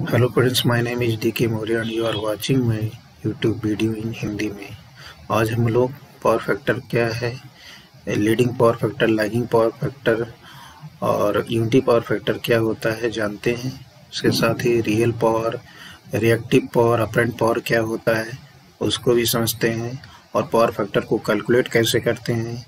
Hello friends, my name is DK Maurya and you are watching my YouTube video in Hindi में। आज हम लोग power factor क्या है, leading power factor, lagging power factor और unity power factor क्या होता है जानते हैं। उसके साथ ही real power, reactive power, apparent power क्या होता है उसको भी समझते हैं और पावर फैक्टर को कैलकुलेट कैसे करते हैं,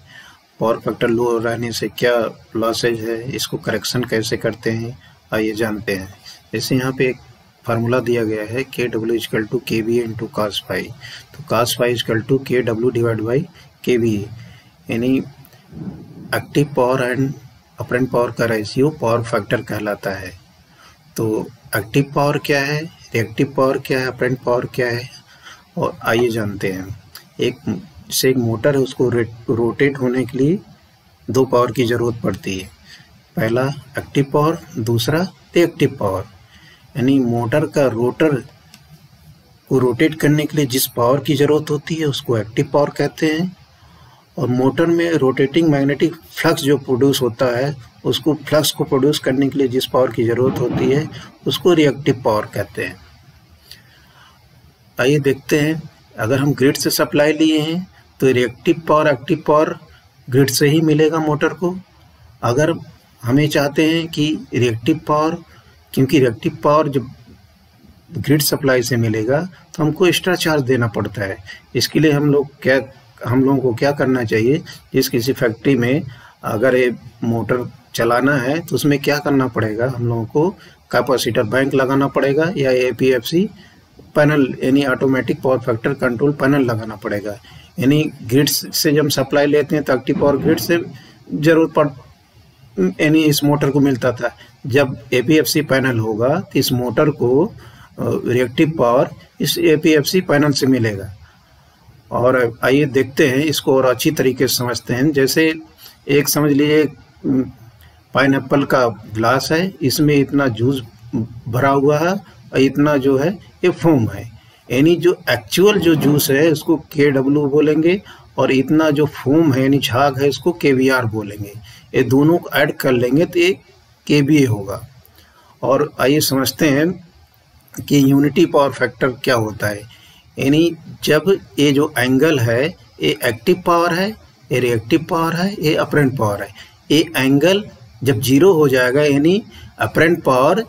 पावर फैक्टर लो रहने से क्या लॉसेज है, इसको करेक्शन कैसे करते हैं, आइए जानते हैं। जैसे यहाँ पे एक फार्मूला दिया गया है KW equal to KVA into cos phi, तो cos phi equal to KW divide by KVA, यानी active power and apparent power का रेशियो पावर फैक्टर कहलाता है। तो एक्टिव पावर क्या है, रिएक्टिव पावर क्या है, अपरेंट पावर क्या है, और आइए जानते हैं। एक मोटर है, उसको रोटेट होने के लिए दो पावर की ज़रूरत पड़ती है। पहला एक्टिव पावर, दूसरा रिएक्टिव पावर। यानी मोटर का रोटर को रोटेट करने के लिए जिस पावर की ज़रूरत होती है उसको एक्टिव पावर कहते हैं, और मोटर में रोटेटिंग मैग्नेटिक फ्लक्स जो प्रोड्यूस होता है उसको फ्लक्स को प्रोड्यूस करने के लिए जिस पावर की ज़रूरत होती है उसको रिएक्टिव पावर कहते हैं। आइए देखते हैं, अगर हम ग्रिड से सप्लाई लिए हैं तो reactive power, active power grid से ही मिलेगा मोटर को। अगर हमें चाहते हैं कि रिएक्टिव पावर, क्योंकि रिएक्टिव पावर जब ग्रिड सप्लाई से मिलेगा तो हमको एक्स्ट्रा चार्ज देना पड़ता है। इसके लिए हम लोगों को क्या करना चाहिए, जिस किसी फैक्ट्री में अगर ये मोटर चलाना है तो उसमें क्या करना पड़ेगा, हम लोगों को कैपेसिटर बैंक लगाना पड़ेगा या APFC पैनल यानी automatic power factor control panel लगाना पड़ेगा। यानी ग्रिड से जब हम सप्लाई लेते हैं तो एक्टिव पावर ग्रिड से जरूरत यानी इस मोटर को मिलता था। जब APFC पैनल होगा तो इस मोटर को रिएक्टिव पावर इस APFC पैनल से मिलेगा। और आइए देखते हैं इसको और अच्छी तरीके से समझते हैं। जैसे एक समझ लीजिए पाइनएप्पल का ग्लास है, इसमें इतना जूस भरा हुआ है और इतना जो है ये फोम है। यानी जो एक्चुअल जो जूस है उसको KW बोलेंगे और इतना जो फोम है यानी झाग है इसको KVR बोलेंगे। ये दोनों को ऐड कर लेंगे तो ये KVA होगा। और आइए समझते हैं कि यूनिटी पावर फैक्टर क्या होता है। यानी जब ये जो एंगल है ये एक्टिव पावर है, ये रिएक्टिव पावर है, ये अपरेंट पावर है। ये एंगल जब जीरो हो जाएगा यानी apparent power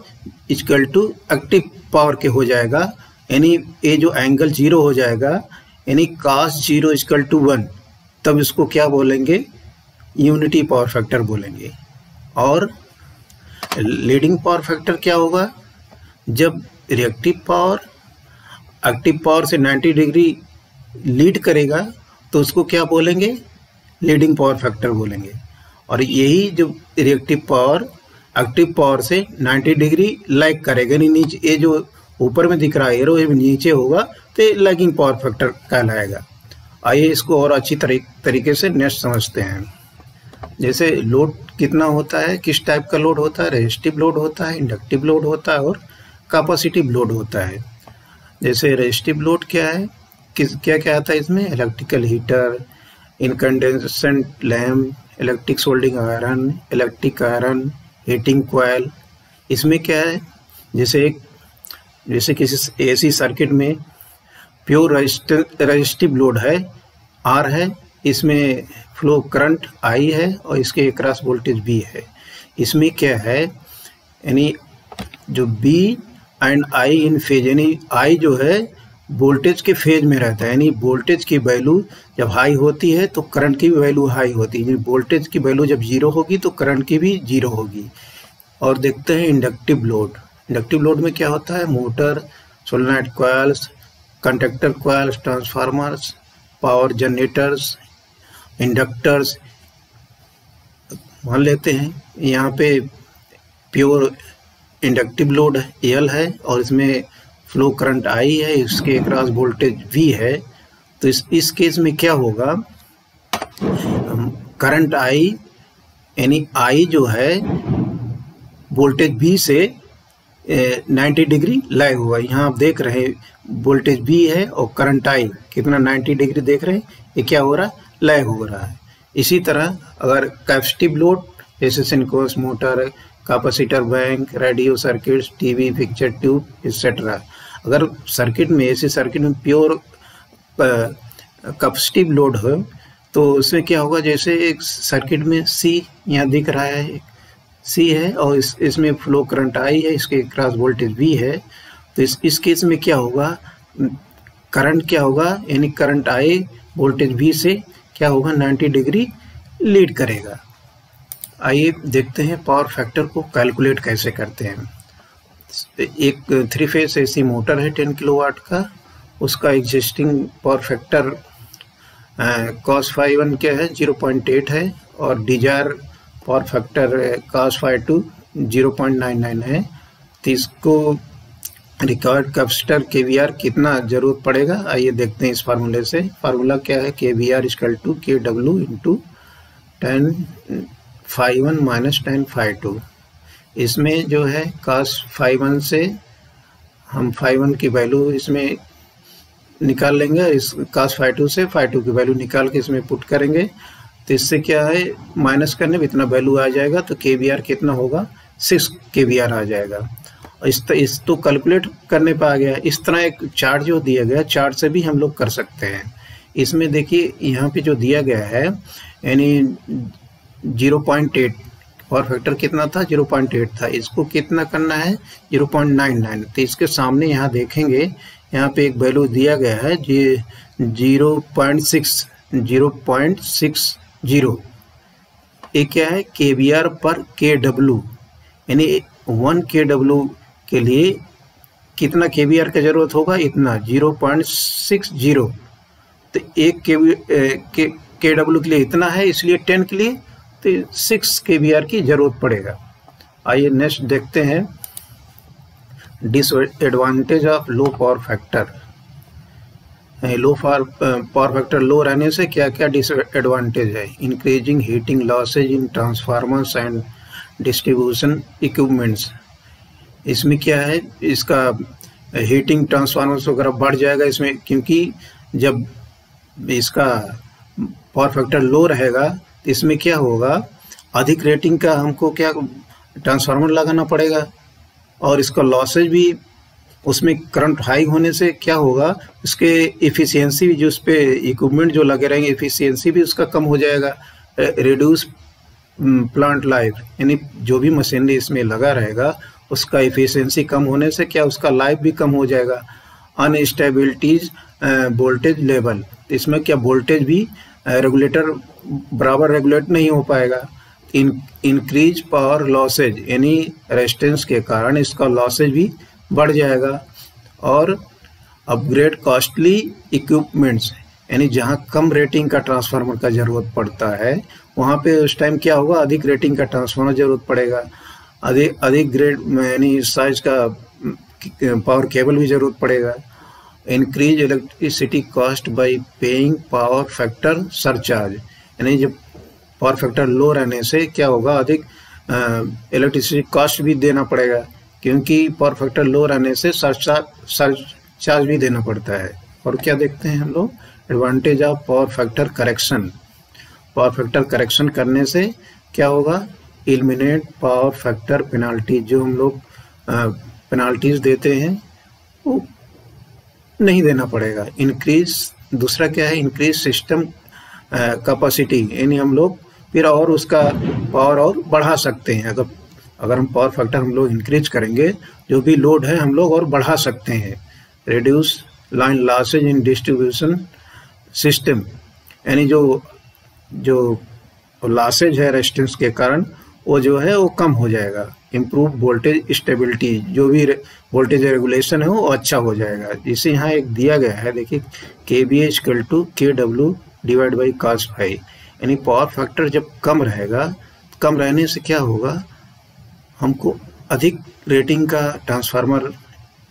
equal to active power के हो जाएगा। यानी ये जो एंगल जीरो हो जाएगा यानी cos 0 इक्वल टू 1, तब इसको क्या बोलेंगे, यूनिटी पावर फैक्टर बोलेंगे। और लीडिंग पावर फैक्टर क्या होगा, जब रिएक्टिव पावर एक्टिव पावर से 90 डिग्री लीड करेगा तो उसको क्या बोलेंगे, लीडिंग पावर फैक्टर बोलेंगे। और यही जो रिएक्टिव पावर एक्टिव पावर से 90 डिग्री लैग करेगा, यानी नीचे ये जो ऊपर में दिख रहा है एरो, ये नीचे होगा तो लैगिंग पावर फैक्टर कहलाएगा। आइए इसको और अच्छी तरीके से नेक्स्ट समझते हैं। जैसे लोड कितना होता है, किस टाइप का लोड होता है, रेजिस्टिव लोड होता है, इंडक्टिव लोड होता है और कैपेसिटिव लोड होता है। जैसे रेजिस्टिव लोड क्या है, क्या क्या आता है इसमें, electrical heater, incandescent lamp, electric soldering iron, electric iron, heating coil. इसमें क्या है, जैसे किसी AC सर्किट में प्योर रेजिस्टिव लोड है R है, इसमें फ्लो करंट I है और इसके अक्रॉस वोल्टेज B है। इसमें क्या है, यानी जो B and I in phase, यानी I जो है वोल्टेज के फेज में रहता है। यानी वोल्टेज की वैल्यू जब हाई होती है तो करंट की भी वैल्यू हाई होती है। वोल्टेज की वैल्यू जब जीरो होगी तो करंट की भी जीरो होगी। और देखते हैं इंडक्टिव लोड। इंडक्टिव लोड में क्या होता है, motor, solenoid coils, conductor coils, transformers, power generators, inductors. मान लेते हैं यहाँ पे प्योर इंडक्टिव लोड L है और इसमें फ्लो करंट I है, इसके अक्रॉस वोल्टेज V है। तो इस केस में क्या होगा, करंट I यानी I जो है वोल्टेज V से 90 डिग्री लैग होगा। यहाँ आप देख रहे हैं वोल्टेज V है और करंट I कितना 90 डिग्री देख रहे हैं, ये क्या हो रहा है, लैग हो रहा है। इसी तरह अगर कैपेसिटिव लोड जैसे synchronous motor, capacitor bank, radio circuits, TV, picture tube etcetera. अगर सर्किट में ऐसे सर्किट में प्योर कैपेसिटिव लोड हो तो उसमें क्या होगा, जैसे एक सर्किट में सी यहाँ दिख रहा है, सी है और इसमें फ्लो करंट आई है, इसके क्रॉस वोल्टेज वी है। तो इस केस में क्या होगा, करंट क्या होगा, यानी करंट आई वोल्टेज वी से क्या होगा 90 डिग्री लीड करेगा। आइए देखते हैं पावर फैक्टर को कैलकुलेट कैसे करते हैं। एक 3 फेज एसी मोटर है 10 किलोवाट का, उसका existing power factor cos phi1 क्या है 0.8 है और Dzire power factor cos phi2 0.99 है। तो इसको रिक्वायर्ड कैपेसिटर KVR कितना जरूरत पड़ेगा, आइए देखते हैं इस फार्मूले से। फार्मूला क्या है, KVR = KW × tan phi1 - tan phi2। इसमें जो है cos phi1 से हम phi1 की वैल्यू इसमें निकाल लेंगे, इस cos phi2 से phi2 की वैल्यू निकाल के इसमें पुट करेंगे। तो इससे क्या है, माइनस करने में इतना वैल्यू आ जाएगा तो KVR कितना होगा 6 KVR आ जाएगा। और इस तो कैलकुलेट करने पर आ गया। इस तरह एक चार्ट जो दिया गया, चार्ट से भी हम लोग कर सकते हैं। इसमें देखिए यहाँ पे जो दिया गया है यानी 0.8 पावर फैक्टर कितना था 0.8 था, इसको कितना करना है 0.99। तो इसके सामने यहाँ देखेंगे, यहाँ पे एक वैल्यू दिया गया है जी 0.60। ये क्या है KVR पर KW, यानी 1 KW के लिए कितना KVR का जरूरत होगा, इतना 0.60। तो एक KW के लिए इतना है, इसलिए 10 के लिए तो 6 KVR की जरूरत पड़ेगा। आइए नेक्स्ट देखते हैं disadvantage of low power factor. Power factor low रहने से क्या क्या डिसएडवांटेज है, increasing heating losses in transformers and distribution equipments. इसमें क्या है, इसका हीटिंग ट्रांसफार्मर्स वगैरह बढ़ जाएगा इसमें, क्योंकि जब इसका पावर फैक्टर लो रहेगा तो इसमें क्या होगा, अधिक रेटिंग का हमको क्या ट्रांसफार्मर लगाना पड़ेगा और इसका लॉसेज भी, उसमें करंट हाई होने से क्या होगा, उसके एफिशिएंसी भी, जो उस पर इक्विपमेंट जो लगे रहेंगे एफिशिएंसी भी उसका कम हो जाएगा। रिड्यूस प्लांट लाइफ, यानी जो भी मशीनरी इसमें लगा रहेगा उसका एफिशिएंसी कम होने से क्या उसका लाइफ भी कम हो जाएगा। अनस्टेबिलिटीज वोल्टेज लेवल, इसमें क्या वोल्टेज भी रेगुलेटर बराबर रेगुलेट नहीं हो पाएगा। इंक्रीज पावर लॉसेज, यानी रेजिस्टेंस के कारण इसका लॉसेज भी बढ़ जाएगा। और अपग्रेड कॉस्टली इक्विपमेंट्स, यानी जहाँ कम रेटिंग का ट्रांसफार्मर का जरूरत पड़ता है वहाँ पे उस टाइम क्या होगा, अधिक रेटिंग का ट्रांसफार्मर जरूरत पड़ेगा। अधिक ग्रेड यानी साइज का पावर केबल भी जरूरत पड़ेगा। Increase electricity cost by paying power factor surcharge, यानी जब पावर फैक्टर लो रहने से क्या होगा, अधिक इलेक्ट्रिसिटी कॉस्ट भी देना पड़ेगा, क्योंकि पावर फैक्टर लो रहने से सरचार्ज भी देना पड़ता है। और क्या देखते हैं हम लोग, advantage of power factor correction. Power factor correction करने से क्या होगा, एलिमिनेट पावर फैक्टर पेनाल्टी, जो हम लोग पेनाल्टीज देते हैं वो नहीं देना पड़ेगा। इंक्रीज, दूसरा क्या है, इंक्रीज सिस्टम कैपेसिटी, यानी हम लोग फिर और उसका पावर और बढ़ा सकते हैं। अगर हम पावर फैक्टर हम लोग इंक्रीज करेंगे, जो भी लोड है हम लोग और बढ़ा सकते हैं। Reduce line losses in distribution system, यानी जो लॉसेज है रेजिस्टेंस के कारण वो जो है वो कम हो जाएगा। इम्प्रूव वोल्टेज स्टेबिलिटी, जो भी वोल्टेज रेगुलेशन है वो अच्छा हो जाएगा। जिसे यहाँ एक दिया गया है, देखिए KVA = KW / cos phi, यानी पावर फैक्टर जब कम रहेगा, कम रहने से क्या होगा, हमको अधिक रेटिंग का ट्रांसफार्मर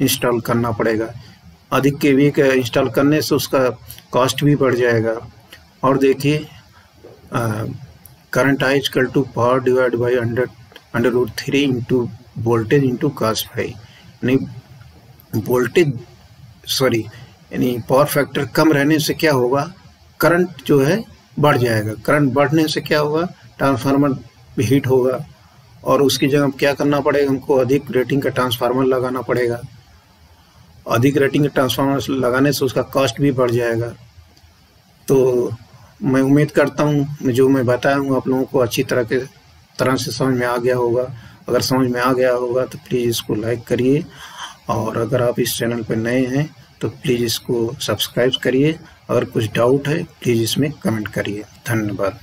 इंस्टॉल करना पड़ेगा। अधिक KVA का इंस्टॉल करने से उसका कॉस्ट भी बढ़ जाएगा। और देखिए current I = power / √3 into voltage into cos phi, यानी यानी पावर फैक्टर कम रहने से क्या होगा, करंट जो है बढ़ जाएगा। करंट बढ़ने से क्या होगा, ट्रांसफार्मर हीट होगा और उसकी जगह क्या करना पड़ेगा, हमको अधिक रेटिंग का ट्रांसफार्मर लगाना पड़ेगा। अधिक रेटिंग का ट्रांसफार्मर लगाने से उसका कॉस्ट भी बढ़ जाएगा। तो मैं उम्मीद करता हूँ जो मैं बताया हूँ आप लोगों को अच्छी तरह से समझ में आ गया होगा। अगर समझ में आ गया होगा तो प्लीज़ इसको लाइक करिए, और अगर आप इस चैनल पर नए हैं तो प्लीज़ इसको सब्सक्राइब करिए। अगर कुछ डाउट है प्लीज़ इसमें कमेंट करिए। धन्यवाद।